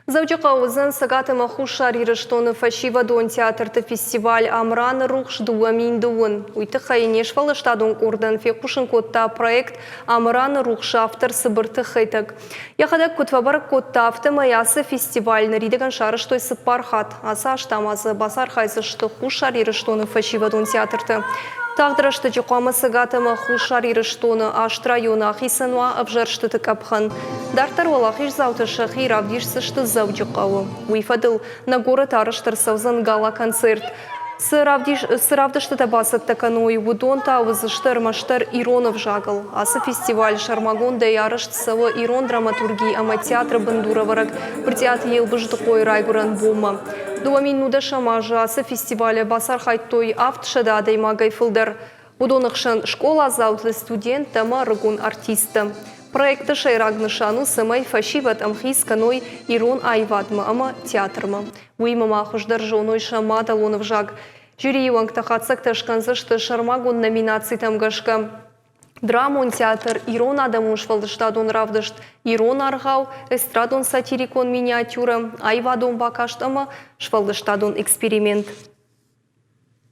Завчака узын сагатыма хушар ирыштоны фашива дон театрты фестиваль амран рухш дуамин дуын. Уйты хайнеш фалыштадун курдан фекушын котта проект амран рухш автор сыбырты хайтак. Яхадак кутвабар котта автомаясы фестиваль наридаган шарыштой сыпархат. Аса аштамазы басар хайзышты хушар ирыштоны фашива дон театрты. Тағдырышты жүқамы сығатымы хушар ирыштоны аштра юна хисануа абжаршты тыкапхан. Дартар олахиш заутышы хиравдиш сышты завчықауы. Уйфадыл на город арыштыр савзан гала концерт. Сыравдышты табасыт таканой вудон тавызыштыр маштыр Иронов жагыл. Асы фестиваль шармагонда ярышт савы Ирон драматургии ама театр бандураварак біртеат елбыжды қой райгуран бома. Дуамин нуда шамажы асы фестиваля басар хайтой автшада даймагай фылдар. Удонықшын школа заутлы студент тама рыгун артисты. Проекты шайрагнышану сымай фашиват амхис каной Ирон айвадма ама театрма. Уймама хуждар жоной шама талонов жаг. Жюри юангтахатсак ташканзышты шармагун номинации тамгашка. Драмон театр Ирон адамун швалдыштадон равдышт. Ирон аргау, эстрадон сатирикон миниатюра, айвадон бакаштама швалдыштадон эксперимент.